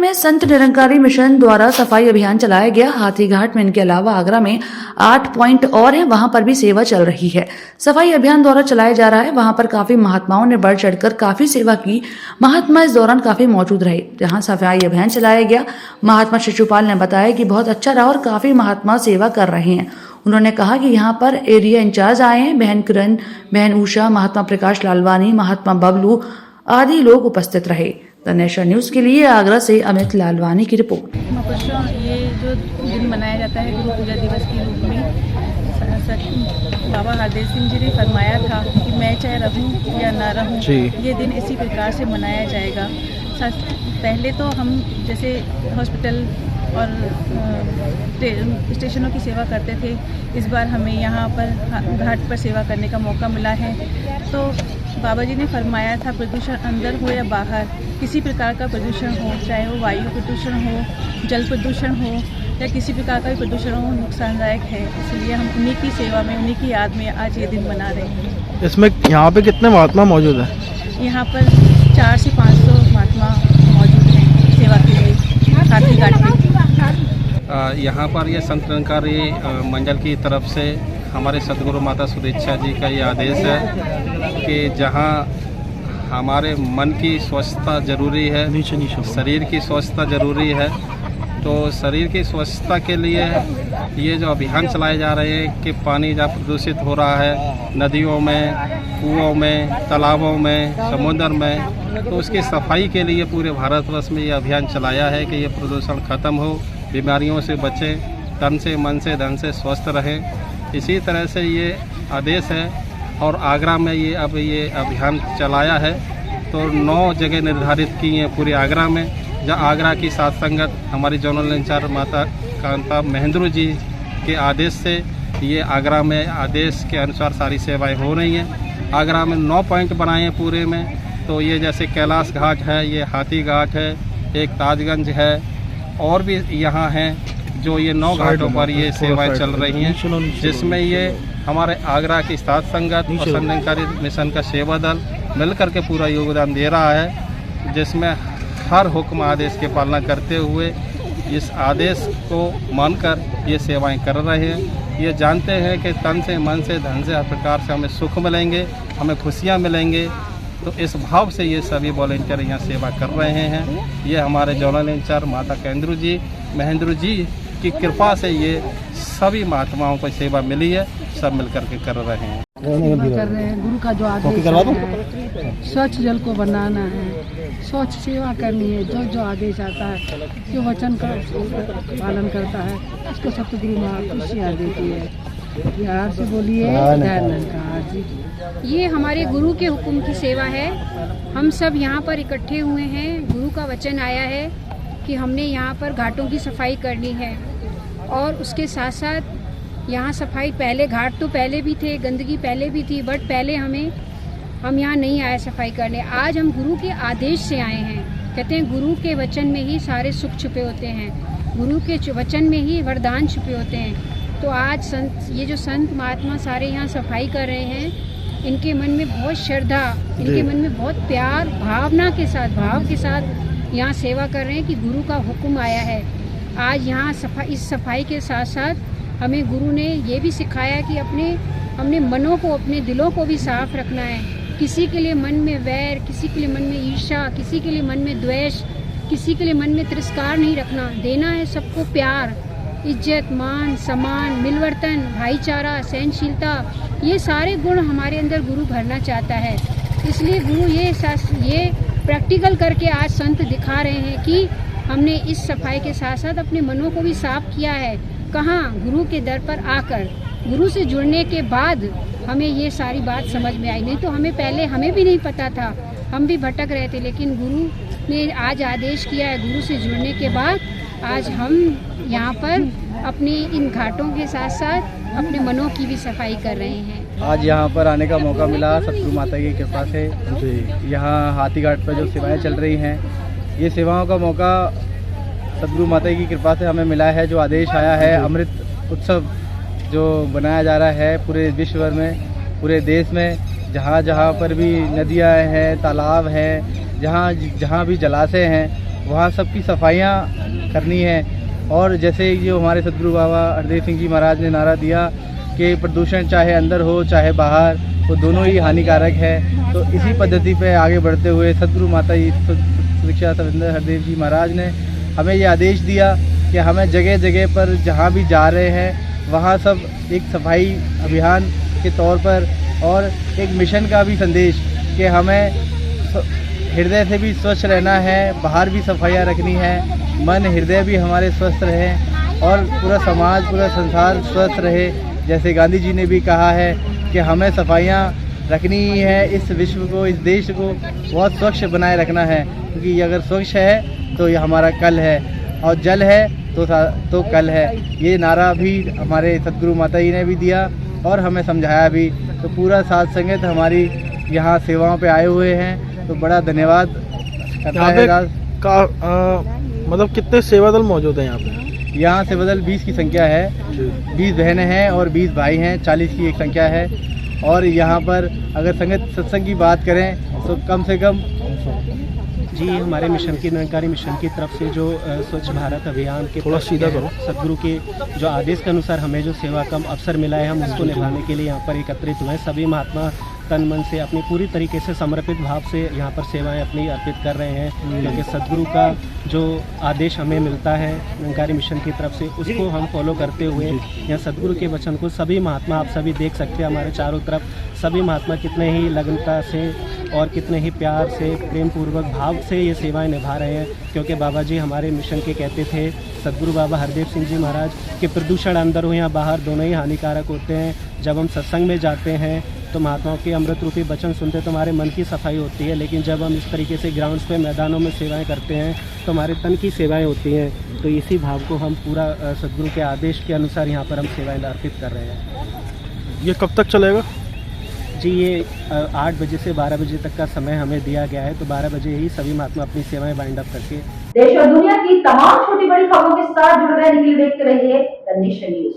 में संत निरंकारी मिशन द्वारा सफाई अभियान चलाया गया। हाथीघाट में इनके अलावा आगरा में 8 पॉइंट और हैं, वहां पर भी सेवा चल रही है। सफाई अभियान द्वारा चलाया जा रहा है। वहां पर काफी महात्माओं ने बढ़ चढ़कर काफी सेवा की। महात्मा इस दौरान काफी मौजूद रहे जहां सफाई अभियान चलाया गया। महात्मा शिशुपाल ने बताया कि बहुत अच्छा रहा और काफी महात्मा सेवा कर रहे हैं। उन्होंने कहा कि यहाँ पर एरिया इंचार्ज आए हैं, बहन किरण, बहन उषा, महात्मा प्रकाश लालवानी, महात्मा बबलू आदि लोग उपस्थित रहे। द नेशन न्यूज के लिए आगरा से अमित लालवानी की रिपोर्ट। ये जो दिन मनाया जाता है गुरु पूजा दिवस के रूप में, बाबा हरदेव सिंह जी ने फरमाया था कि मैं चाहे रहूं या ना रहूं, ये दिन इसी प्रकार से मनाया जाएगा। पहले तो हम जैसे हॉस्पिटल और स्टेशनों की सेवा करते थे, इस बार हमें यहाँ पर घाट पर सेवा करने का मौका मिला है। तो बाबा जी ने फरमाया था प्रदूषण अंदर हो या बाहर, किसी प्रकार का प्रदूषण हो, चाहे वो वायु प्रदूषण हो, जल प्रदूषण हो या किसी प्रकार का भी प्रदूषण हो, नुकसानदायक है। इसलिए हम उन्हीं की सेवा में, उन्हीं की याद में आज ये दिन मना रहे हैं। इसमें यहाँ पे कितने महात्मा मौजूद हैं? यहाँ पर 400 से 500 महात्मा मौजूद हैं सेवा के लिए हाथीघाट में। यहाँ पर ये संत निरंकारी मंडल की तरफ से हमारे सदगुरु माता सुदेक्षा जी का ये आदेश है कि जहाँ हमारे मन की स्वच्छता जरूरी है, शरीर की स्वच्छता जरूरी है, तो शरीर की स्वच्छता के लिए ये जो अभियान चलाए जा रहे हैं कि पानी जहाँ प्रदूषित हो रहा है, नदियों में, कुओं में, तालाबों में, समुद्र में, तो उसकी सफाई के लिए पूरे भारतवर्ष में ये अभियान चलाया है कि ये प्रदूषण खत्म हो, बीमारियों से बचें, तन से, मन से, धन से स्वस्थ रहें। इसी तरह से ये आदेश है और आगरा में ये अब ये अभियान चलाया है। तो 9 जगह निर्धारित की हैं पूरे आगरा में, जहाँ आगरा की साध संगत हमारी जोनल इंचार्ज माता कांता महेंद्र जी के आदेश से ये आगरा में आदेश के अनुसार सारी सेवाएं हो रही हैं। आगरा में 9 पॉइंट बनाए हैं पूरे में, तो ये जैसे कैलाश घाट है, ये हाथी घाट है, एक ताजगंज है, और भी यहाँ हैं जो ये 9 घाटों पर ये सेवाएं चल रही हैं, जिसमें ये हमारे आगरा की साध संगत और संत निरंकारी मिशन का सेवा दल मिलकर के पूरा योगदान दे रहा है, जिसमें हर हुक्म आदेश की पालना करते हुए इस आदेश को मानकर ये सेवाएं कर रहे हैं। ये जानते हैं कि तन से, मन से, धन से हर प्रकार से हमें सुख मिलेंगे, हमें खुशियाँ मिलेंगे, तो इस भाव से ये सभी वॉलंटियर यहाँ सेवा कर रहे हैं। ये हमारे जोनल इंचार्ज माता महेंद्र जी की कृपा से ये सभी महात्माओं को सेवा मिली है, सब मिलकर के कर रहे हैं। कर रहे हैं गुरु का जो आदेश है, स्वच्छ जल को बनाना है, स्वच्छ सेवा करनी है। जो जो आदेश आता है, जो वचन का पालन करता है, उसको सतगुरु माँ खुशियाँ देती है। बिहार से बोलिए ये हमारे गुरु के हुक्म की सेवा है। हम सब यहाँ पर इकट्ठे हुए हैं। गुरु का वचन आया है कि हमने यहाँ पर घाटों की सफाई करनी है, और उसके साथ साथ यहाँ सफाई, पहले घाट तो पहले भी थे, गंदगी पहले भी थी, बट पहले हम यहाँ नहीं आए सफाई करने। आज हम गुरु के आदेश से आए हैं। कहते हैं गुरु के वचन में ही सारे सुख छुपे होते हैं, गुरु के वचन में ही वरदान छुपे होते हैं। तो आज ये जो संत महात्मा सारे यहाँ सफाई कर रहे हैं, इनके मन में बहुत श्रद्धा, इनके मन में बहुत प्यार, भाव के साथ यहाँ सेवा कर रहे हैं कि गुरु का हुक्म आया है। आज यहाँ इस सफाई के साथ साथ हमें गुरु ने ये भी सिखाया कि हमने मनों को, अपने दिलों को भी साफ रखना है। किसी के लिए मन में वैर, किसी के लिए मन में ईर्ष्या, किसी के लिए मन में द्वेष, किसी के लिए मन में तिरस्कार नहीं रखना। देना है सबको प्यार, इज्जत, मान, सम्मान, मिलवर्तन, भाईचारा, सहनशीलता, ये सारे गुण हमारे अंदर गुरु भरना चाहता है। इसलिए गुरु ये प्रैक्टिकल करके आज संत दिखा रहे हैं कि हमने इस सफाई के साथ साथ अपने मनों को भी साफ किया है। कहाँ? गुरु के दर पर आकर, गुरु से जुड़ने के बाद हमें ये सारी बात समझ में आई। नहीं तो हमें भी नहीं पता था, हम भी भटक रहे थे, लेकिन गुरु ने आज आदेश किया है। गुरु से जुड़ने के बाद आज हम यहाँ पर अपने इन घाटों के साथ साथ अपने मनों की भी सफाई कर रहे हैं। आज यहाँ पर आने का मौका मिला सतगुरु माता की कृपा से। यहाँ हाथीघाट पर जो सेवाएं चल रही हैं, ये सेवाओं का मौका सतगुरु माता की कृपा से हमें मिला है। जो आदेश आया है, अमृत उत्सव जो बनाया जा रहा है पूरे विश्व भर में, पूरे देश में, जहाँ जहाँ पर भी नदियाँ हैं, तालाब हैं, जहाँ भी जलाशय हैं, वहाँ सबकी सफाइयाँ करनी है। और जैसे जो हमारे सदगुरु बाबा हरदेव सिंह जी महाराज ने नारा दिया कि प्रदूषण चाहे अंदर हो चाहे बाहर, वो दोनों ही हानिकारक है। तो इसी पद्धति पे आगे बढ़ते हुए सदगुरु माता जी सुदीक्षा सविंदर हरदेव जी महाराज ने हमें ये आदेश दिया कि हमें जगह जगह पर जहाँ भी जा रहे हैं वहाँ सब एक सफाई अभियान के तौर पर और एक मिशन का भी संदेश कि हमें हृदय से भी स्वच्छ रहना है, बाहर भी सफाइयाँ रखनी है, मन हृदय भी हमारे स्वस्थ रहे और पूरा समाज पूरा संसार स्वस्थ रहे। जैसे गांधी जी ने भी कहा है कि हमें सफाइयाँ रखनी ही है, इस विश्व को, इस देश को बहुत स्वच्छ बनाए रखना है, क्योंकि ये अगर स्वच्छ है तो ये हमारा कल है और जल है तो कल है। ये नारा भी हमारे सदगुरु माता जी ने भी दिया और हमें समझाया भी। तो पूरा साध संगत हमारी यहाँ सेवाओं पे आए हुए हैं, तो बड़ा धन्यवाद करता है। मतलब कितने सेवा दल मौजूद हैं यहाँ पे? यहाँ से बदल 20 की संख्या है, 20 बहनें हैं और 20 भाई हैं, 40 की एक संख्या है। और यहाँ पर अगर संगत सत्संग की बात करें तो कम से कम जी हमारे मिशन की निरंकारी मिशन की तरफ से जो स्वच्छ भारत अभियान के थोड़ा सीधा करो। सदगुरु के जो आदेश के अनुसार हमें जो सेवा का अवसर मिला है, हम उसको निभाने के लिए यहाँ पर एकत्रित हुए। सभी महात्मा तन मन से अपनी पूरी तरीके से समर्पित भाव से यहाँ पर सेवाएं अपनी अर्पित कर रहे हैं, क्योंकि सदगुरु का जो आदेश हमें मिलता है निरंकारी मिशन की तरफ से, उसको हम फॉलो करते हुए यहाँ सदगुरु के वचन को सभी महात्मा, आप सभी देख सकते हैं हमारे चारों तरफ सभी महात्मा कितने ही लगनता से और कितने ही प्यार से प्रेम पूर्वक भाव से ये सेवाएं निभा रहे हैं। क्योंकि बाबा जी हमारे मिशन के कहते थे, सदगुरु बाबा हरदेव सिंह जी महाराज, कि प्रदूषण अंदर हो या बाहर दोनों ही हानिकारक होते हैं। जब हम सत्संग में जाते हैं तो महात्माओं के अमृत रूपी वचन सुनते तो हमारे मन की सफाई होती है, लेकिन जब हम इस तरीके से ग्राउंड्स पे मैदानों में सेवाएं करते हैं तो हमारे तन की सेवाएं होती हैं। तो इसी भाव को हम पूरा सदगुरु के आदेश के अनुसार यहाँ पर हम सेवाएं अर्पित कर रहे हैं। ये कब तक चलेगा? जी ये 8 बजे से 12 बजे तक का समय हमें दिया गया है, तो 12 बजे ही सभी महात्मा अपनी सेवाएं वाइंड अप करके देश और दुनिया की तमाम छोटी बड़ी खबरों के साथ जुड़े रहने के लिए देखते रहिए द नेशन न्यूज।